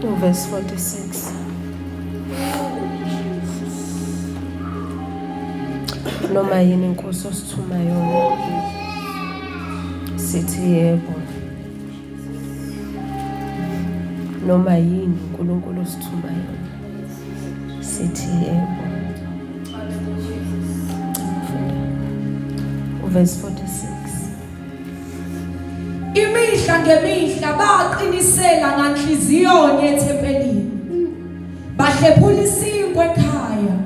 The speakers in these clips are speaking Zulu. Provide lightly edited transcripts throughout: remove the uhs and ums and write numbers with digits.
Verse 46. Noma yini inkosi osithuma yona sithi yebo. Noma yini uNkulunkulu osithuma yona sithi yebo. Verse 46. Imihla ngemihla baqinisela nganhliziyo ethempelini. Bahlephula isinkwa ekhaya.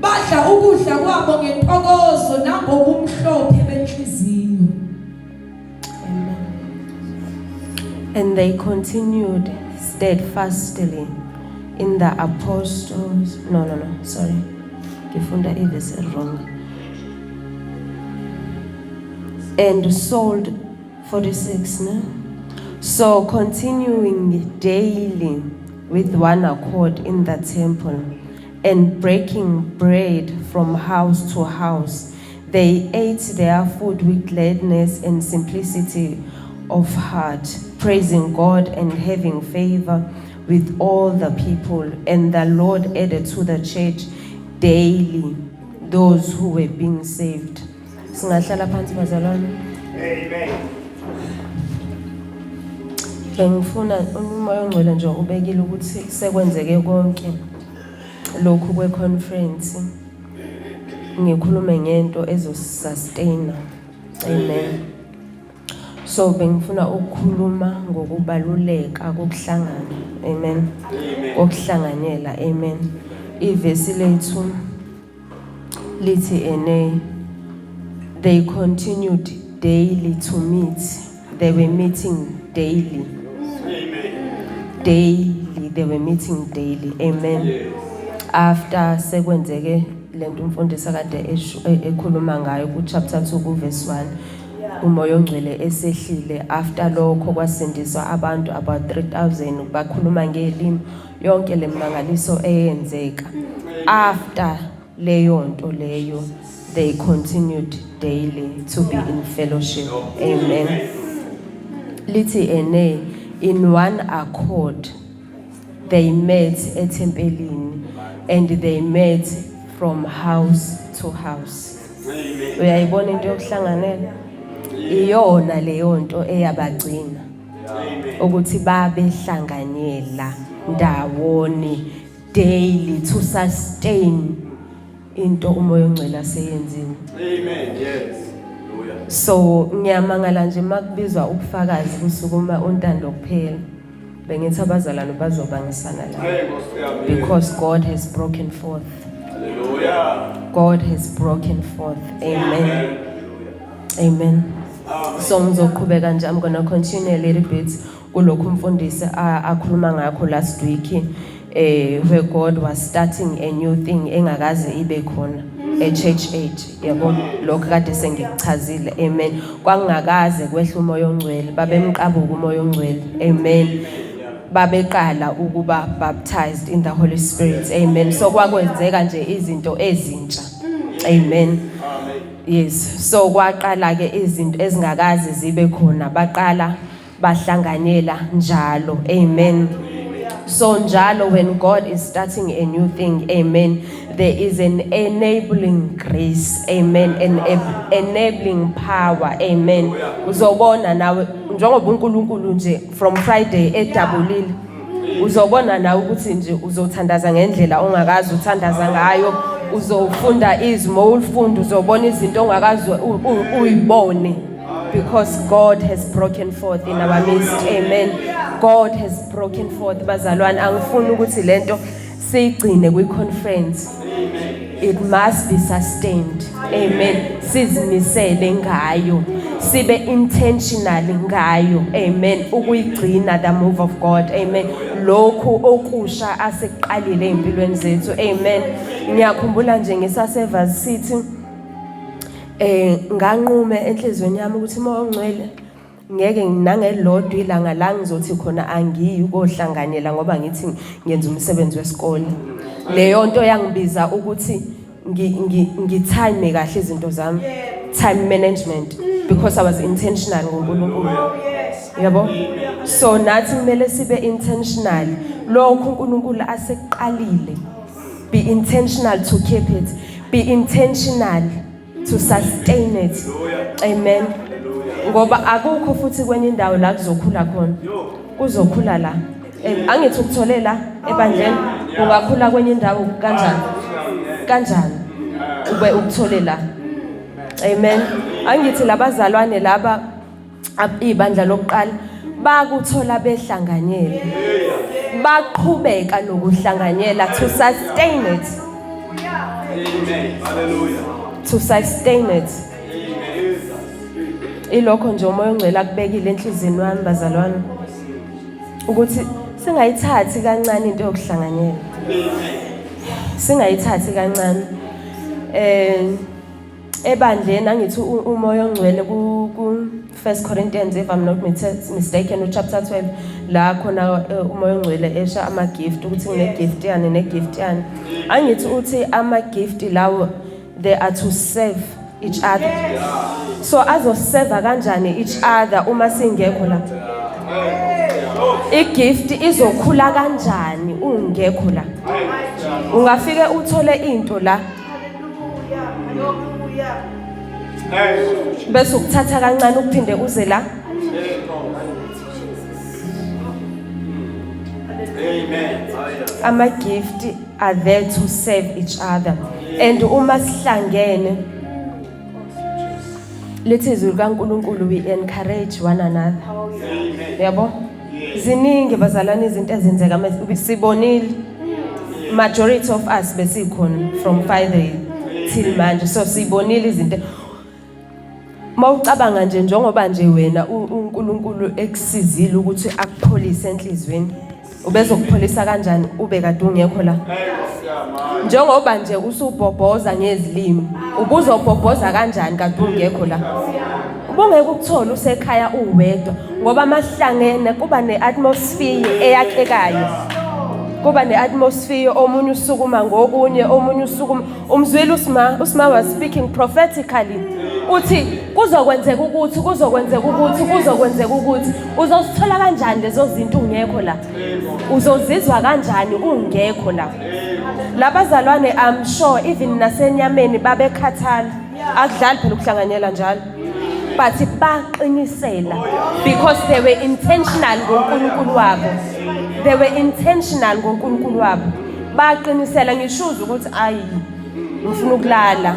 Badla ukudla kwabo ngentokozo nangobumhlophe benhliziyo. Amen. And they continued steadfastly in the apostles. Sorry. Ngifunda ivesi wrong. And sold 46, no? So continuing daily with one accord in the temple and breaking bread from house to house, they ate their food with gladness and simplicity of heart, praising God and having favor with all the people. And the Lord added to the church daily those who were being saved. Singahlala phansi bazalwane. Amen. Bengifuna umoya ongcwele nje ubekile ukuthi sekwenzeke konke lokhu kweconference ngikhulume ngento ezosustain. Amen. So bengifuna ukukhuluma ngokubaluleka kokuhlangana. Amen. Kokuhlanganyela. Amen. Ivesi lethu lithi they continued daily to meet. They were meeting daily. Amen. Daily. They were meeting daily. Amen. Yes. After sekwenzeke lento umfundisi akade ekhuluma ngayo ku chapter 2 ku verse 1. Umoya ongcwele esehlile. After lokho kwasindiswa abantu about 3,000 bakhuluma ngelimi yonke lemangaliso eyenzeka. After leyo nto leyo they continued daily to be in fellowship. Amen. Lithi in one accord they met etempelini and they met from house to house. Uyayibona into yokuhlanganela? Iyona leyo nto eyabagcina ukuthi babehlanganyela ndawoni daily to sustain into umoya ongcwele aseyenzile. Amen. Yes. So ngiyamangala nje makubizwa ubufakazi kusukuma untando kuphela bengithi abazalwane bazobangisana la because God has broken forth. Hallelujah. God has broken forth. Amen. Amen. So ngizoqhubeka nje. I'm going to continue a little bit kulokhu umfundisi akhuluma ngakho last week where God was starting a new thing engakaze ibe khona a church age. Yabo lokho kade sengikuchazile. Amen. Kwangakaze kwehla umoya ongcwele babemqabuka umoya ongcwele. Amen. Babeqala ukuba baptized in the Holy Spirit. Amen. So kwakwenzeka nje izinto ezintsha. Amen. Yes. So kwaqala ke izinto ezingakaze zibe khona baqala bahlanganyela njalo. Amen. So njalo when God is starting a new thing, amen, there is an enabling grace, amen, an enabling power, amen. Uzobona nawe njengoba uNkulunkulu nje from Friday edabulile uzobona nawe ukuthi nje uzothandaza ngendlela ongakazi uthandaza ngayo, uzofunda izimo ulifunda uzobona izinto ongakazi uyibone. Because God has broken forth in our midst. Amen. God has broken forth. Bazalwane angifuni ukuthi lento siyigcine kwi-conference. It must be sustained. Amen. Sizimisele ngayo. Sibe intentional ngayo. Amen. Ukuyigcina the move of God. Amen. Lokhu okusha aseqalile empilweni zethu. Amen. Ngiyakhumbula nje ngisaseva sithi nganqume enhlizweni yami ukuthi moya ongcwele ngeke nangelodwa ilanga la ngizothi khona angiyi ukohlanganyela ngoba ngithi ngenza umsebenzi wesikole. Leyo nto yangibiza ukuthi ngitime kahle izinto zami, time management, because I was intentional ngoNkulunkulu. Yabo? So nathi kumele sibe intentional. Lokhu uNkulunkulu asekuqalile. Be intentional to keep it. Be intentional to sustain it. Amen. Ngoba akukho futhi kwenye indawo la kuzokhula khona. Kuzokhula la. Angithi ukutholela la ebandleni ungakhula kwenye indawo kanjani? Kanjani? Ube ukuthole la. Amen. Angithi labazalwane laba ibandla lokuqala bakuthola behlanganyela. Baqhubeka nokuhlanganyela to sustain it. Amen. Hallelujah. To sustain it. Ilokho nje umoya ongcwele akubekile enhlizweni wami bazalwane ukuthi singayithathi kancane into yokuhlanganyela. Singayithathi kancane. Ebandleni angithi umoya ongcwele ku 1 Corinthians if I'm not mistaken chapter 12 la khona umoya ongcwele esha ama gift ukuthi ngine gift yani ne gift yani. Angithi uthi ama gift lawo they are to serve each other. So azoserve kanjani each other uma singekho la? Igift izokhula kanjani ungekho la? Ungafike uthole into la. Bese ukuthatha kancane ukuphinde uze la. Amen. Ama gift are there to serve each other. And uma sihlangene lithi izwi likaNkulunkulu we encourage one another. Yabo? Ziningi bazalwane izinto ezenzeka sibonile. Majority of us besikhona from 5 till manje. So sibonile izinto. Mawucabanga nje njengoba nje wena uNkulunkulu ekusizile ukuthi akupholise enhlizweni. Ubezokupholisa kanjani ube kade ungekho la? Njengoba nje usubhobhoza ngezilimi, ubuzobhobhoza kanjani kade ungekho la? Ubungeke ukuthola usekhaya uwedwa ngoba masihlangene kuba neatmosphere eyakhekayo. Kuba neatmosphere omunye usukuma ngokunye omunye usukuma umzweli usma was speaking prophetically. Uthi kuzokwenzeka ukuthi uzosithola kanjani lezo zinto ungekho la? Uzozizwa kanjani ungekho la? Labazalwane I'm sure even nasenyameni babekhathala. Akudlali phela ukuhlanganyela njalo. But baqinisela because they were intentional ngoNkulunkulu wabo. They were intentional ngoNkulunkulu wabo. Baqinisela ngishuza ukuthi ayi ngifuna ukulala.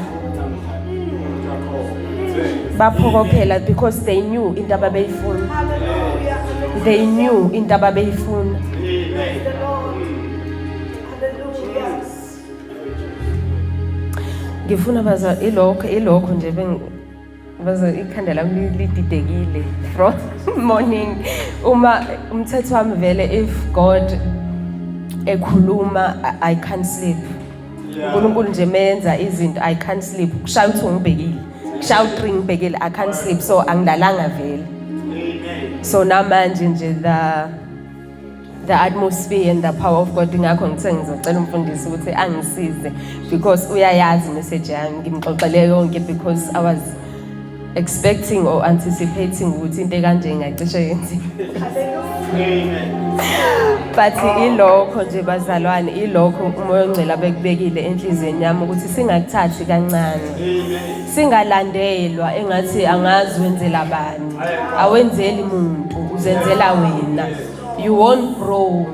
Baphokophela because they knew into ababeyifuna. They knew into ababeyifuna. Ngifuna baza ilokho nje baza ikhanda lami lididekile from morning uma umthetho wami vele if God ekhuluma I can't sleep. uNkulunkulu nje menza izinto I can't sleep. Kushaya uthi ngibhekile. Kushaya uthi ngibhekile I can't sleep so angilalanga vele. So namanje nje the atmosphere and the power of God ngakho ngithe ngizocela umfundisi ukuthi angisize because uyayazi message yami ngimxoxele yonke because I was expecting or anticipating ukuthi into kanje ngacishe yenziwe. But ilokho nje bazalwane ilokho umoya ongcwele abekubekile enhlizweni yami ukuthi singakuthathi kancane. Singalandelwa engathi angazi wenzela bani. Awenzeli umuntu uzenzela wena. You won't grow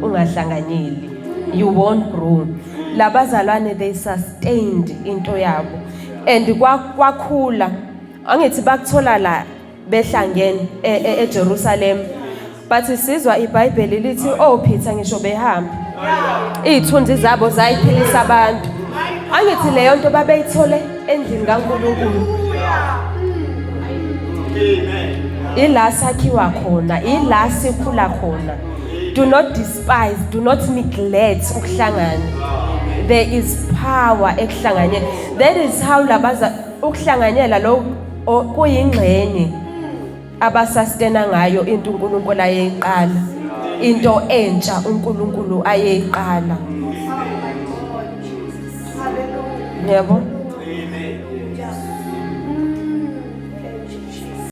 ungahlanganyeli. You won't grow. Labazalwane they sustained into yabo and kwakhula angithi bakuthola la behlangene eJerusalem but sizwa iBhayibheli lithi oh Peter ngisho behamba izithunzi zabo zayiphilisa abantu angithi leyo nto babeyithole endlini kaNkulunkulu. Ila sakhiwa khona ila sikhula khona. Do not despise, do not neglect ukuhlangana. There is power ekuhlanganyela. That is how labaza ukuhlanganyela lo kuyingxenye abasustena ngayo into uNkulunkulu ayeyiqala. Into entsha uNkulunkulu ayeyiqala. Yebo.